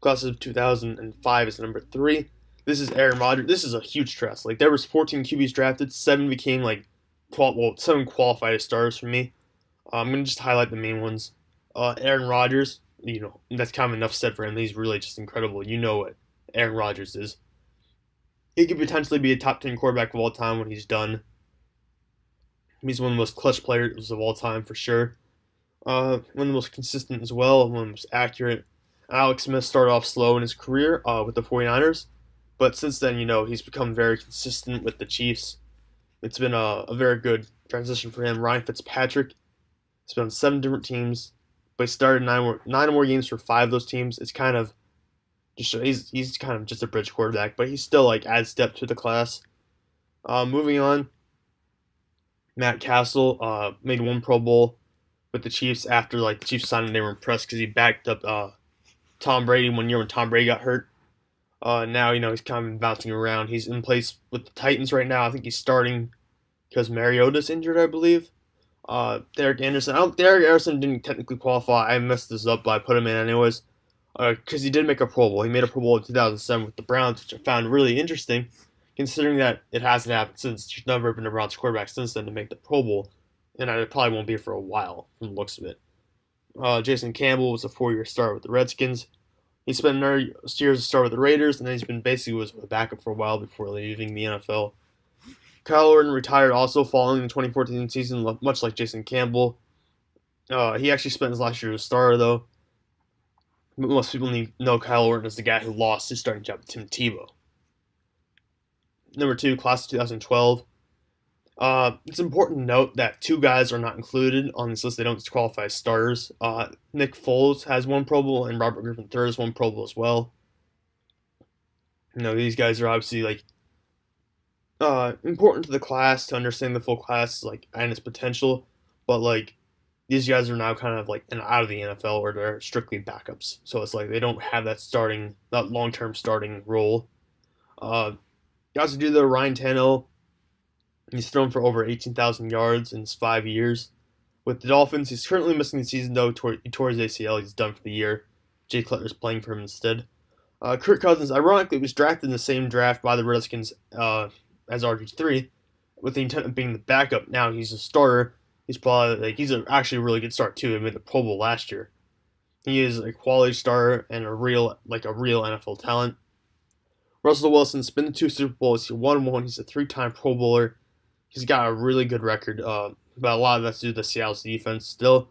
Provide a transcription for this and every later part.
Class of 2005 is number 3. This is Aaron Rodgers. This is a huge stress. Like there was 14 QBs drafted, 7 became like 7 qualified as starters for me. I'm gonna just highlight the main ones. Aaron Rodgers, that's kind of enough said for him. He's really just incredible. You know what Aaron Rodgers is. He could potentially be a top 10 quarterback of all time when he's done. He's one of the most clutch players of all time for sure. One of the most consistent as well, one of the most accurate. Alex Smith started off slow in his career with the 49ers, but since then, he's become very consistent with the Chiefs. It's been a very good transition for him. Ryan Fitzpatrick has been on 7 different teams, but he started nine or more games for 5 of those teams. It's kind of he's kind of just a bridge quarterback, but he still like adds depth to the class. Moving on, Matt Castle made 1 Pro Bowl with the Chiefs after like the Chiefs signed him. They were impressed because he backed up Tom Brady one year when Tom Brady got hurt. Now he's kind of been bouncing around. He's in place with the Titans right now. I think he's starting because Mariota's injured, I believe. Derek Anderson. Derek Anderson didn't technically qualify. I messed this up, but I put him in anyways because he did make a Pro Bowl. He made a Pro Bowl in 2007 with the Browns, which I found really interesting, considering that it hasn't happened since. There's never been a Browns quarterback since then to make the Pro Bowl, and it probably won't be for a while from the looks of it. Jason Campbell was a 4-year starter with the Redskins. He spent another year as a starter with the Raiders, and then he's been basically was a backup for a while before leaving the NFL. Kyle Orton retired also following the 2014 season, much like Jason Campbell. He actually spent his last year as a starter, though. Most people know Kyle Orton as the guy who lost his starting job to Tim Tebow. Number 2, class of 2012. It's important to note that 2 guys are not included on this list. They don't qualify as starters. Nick Foles has 1 Pro Bowl, and Robert Griffin III has 1 Pro Bowl as well. These guys are obviously like important to the class to understand the full class and its potential, but like these guys are now kind of like out of the NFL or they're strictly backups. So it's like they don't have that long-term starting role. Guys who do the Ryan Tannehill. He's thrown for over 18,000 yards in his 5 years. With the Dolphins, he's currently missing the season, though. He tore his ACL. He's done for the year. Jay Cutler's playing for him instead. Kirk Cousins, ironically, was drafted in the same draft by the Redskins as RG3, with the intent of being the backup. Now he's a starter. He's probably actually a really good start, too. He made the Pro Bowl last year. He is a quality starter and a real NFL talent. Russell Wilson's been to 2 Super Bowls. He won 1. He's a 3-time Pro Bowler. He's got a really good record, but a lot of that's due to the Seattle's defense. Still,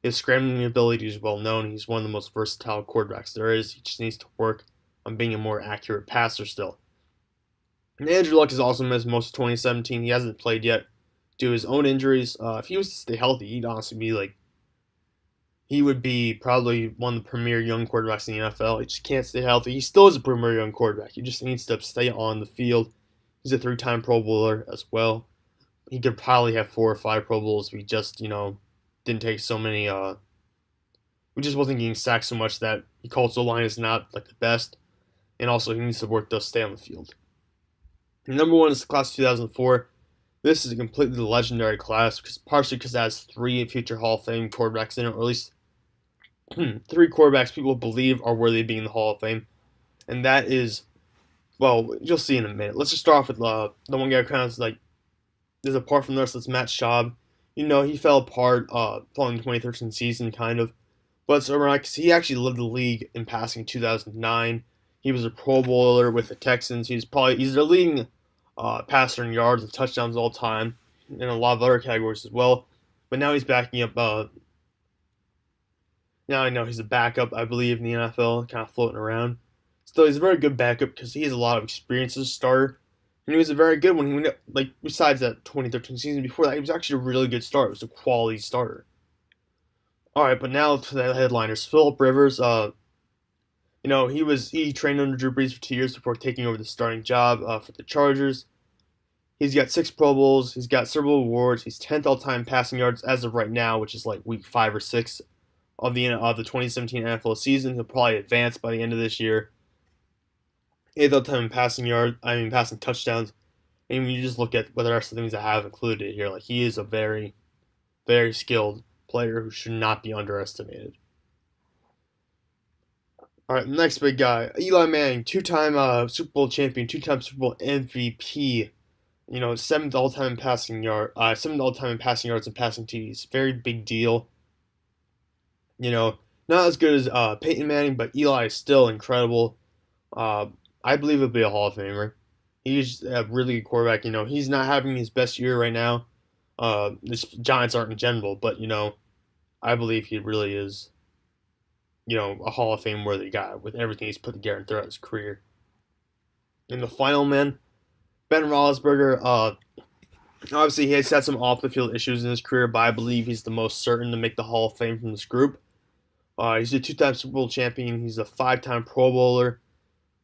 his scrambling ability is well known. He's one of the most versatile quarterbacks there is. He just needs to work on being a more accurate passer still. And Andrew Luck has also missed most of 2017. He hasn't played yet due to his own injuries. If he was to stay healthy, he'd honestly be he would be probably one of the premier young quarterbacks in the NFL. He just can't stay healthy. He still is a premier young quarterback. He just needs to stay on the field. He's a 3-time Pro Bowler as well. He could probably have 4 or 5 Pro Bowls. We just, didn't take so many. We just wasn't getting sacked so much that he calls the line is not the best, and also he needs to work to stay on the field. And number 1 is the class of 2004. This is a completely legendary class, partially because it has 3 future Hall of Fame quarterbacks in it, or at least 3 quarterbacks people believe are worthy of being in the Hall of Fame, and that is, well, you'll see in a minute. Let's just start off with the one guy who kind of is apart from the rest. That's Matt Schaub. He fell apart following the 2013 season, kind of. But it's ironic because he actually led the league in passing in 2009. He was a Pro Bowler with the Texans. He's the leading passer in yards and touchdowns all time, and a lot of other categories as well. But now he's backing up. Now I know he's a backup, I believe, in the NFL, kind of floating around. Still, he's a very good backup because he has a lot of experience as a starter. And he was a very good one. He went besides that 2013 season before that, he was actually a really good starter. He was a quality starter. All right, but now to the headliners. Philip Rivers. He trained under Drew Brees for 2 years before taking over the starting job for the Chargers. He's got 6 Pro Bowls. He's got several awards. He's 10th all-time passing yards as of right now, which is week 5 or 6 of the 2017 NFL season. He'll probably advance by the end of this year. 8th all-time passing touchdowns. And when you just look at what the rest of the things I have included here, he is a very, very skilled player who should not be underestimated. All right, next big guy, Eli Manning, two-time Super Bowl champion, two-time Super Bowl MVP. You know, seventh all-time in passing seventh all-time in passing yards and passing TDs. Very big deal. You know, not as good as Peyton Manning, but Eli is still incredible. Uh, I believe he'll be a Hall of Famer. He's a really good quarterback. You know, he's not having his best year right now. The Giants aren't in general, but you know, I believe he really is. You know, a Hall of Fame worthy guy with everything he's put together throughout his career. In the final, man, Ben Roethlisberger. Obviously, he has had some off the field issues in his career, but I believe he's the most certain to make the Hall of Fame from this group. He's a two-time Super Bowl champion. He's a five-time Pro Bowler,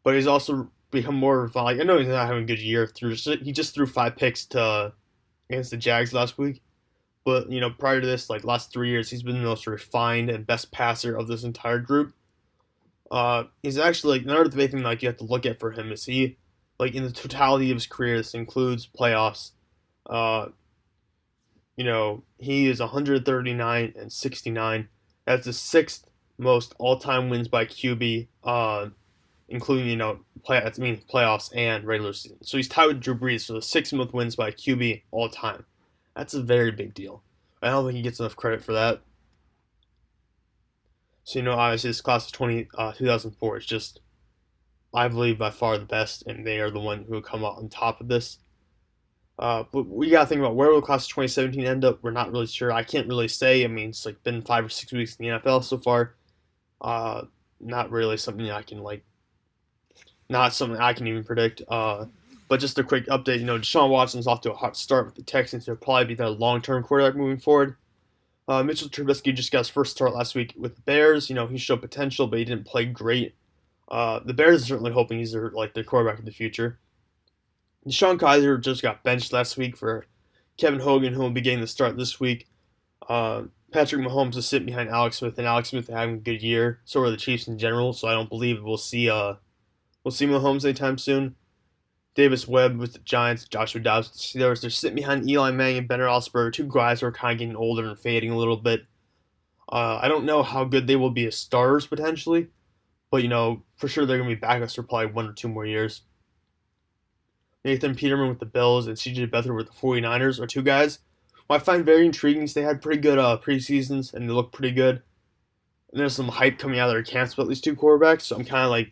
but he's also become more of like I know he's not having a good year. He just threw 5 picks to against the Jags last week, but you know prior to this, like last 3 years, he's been the most refined and best passer of this entire group. He's actually like another big thing like you have to look at for him is he like in the totality of his career. This includes playoffs. Uh, you know he is 139 and 69. That's the sixth most all-time wins by QB. Including playoffs and regular season. So he's tied with Drew Brees for the sixth most wins by QB all time. That's a very big deal. I don't think he gets enough credit for that. So you know, obviously this class of 2004 is just I believe by far the best, and they are the one who will come out on top of this. But we gotta think about where will the class of 2017 end up. We're not really sure. I can't really say. I mean, it's like been 5 or 6 weeks in the NFL so far. Uh, Not really something I can like not something I can even predict. But just a quick update, you know, Deshaun Watson's off to a hot start with the Texans. He'll probably be their long-term quarterback moving forward. Mitchell Trubisky just got his first start last week with the Bears. You know, he showed potential, but he didn't play great. The Bears are certainly hoping he's their quarterback of the future. DeShone Kizer just got benched last week for Kevin Hogan, who will be getting the start this week. Patrick Mahomes is sitting behind Alex Smith, and Alex Smith is having a good year. So are the Chiefs in general. So I don't believe we'll see Mahomes anytime soon. Davis Webb with the Giants, Joshua Dobbs with the Steelers. They're sitting behind Eli Manning and Ben Roethlisberger, two guys who are kind of getting older and fading a little bit. I don't know how good they will be as starters potentially, but you know for sure they're going to be backups for probably 1 or 2 more years. Nathan Peterman with the Bills and C.J. Beathard with the 49ers are two guys who I find very intriguing. They had pretty good preseasons and they look pretty good. And there's some hype coming out of their camps about these two quarterbacks, so I'm kind of like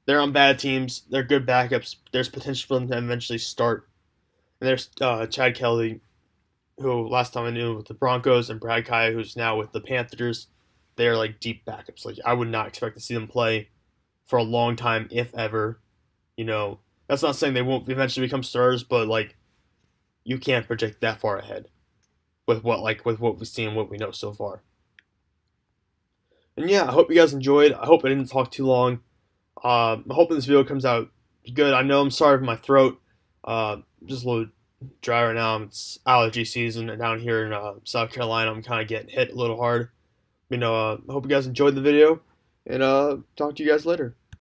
they're on bad teams. They're good backups. There's potential for them to eventually start. And there's Chad Kelly, who last time I knew with the Broncos, and Brad Kaya, who's now with the Panthers. They are like deep backups. Like I would not expect to see them play for a long time, if ever. You know, that's not saying they won't eventually become starters, but like you can't project that far ahead with what we've seen and what we know so far. And yeah, I hope you guys enjoyed. I hope I didn't talk too long. I'm hoping this video comes out good. I know I'm sorry for my throat. Just a little dry right now. It's allergy season down here in South Carolina. I'm kind of getting hit a little hard. You know, I hope you guys enjoyed the video, and talk to you guys later.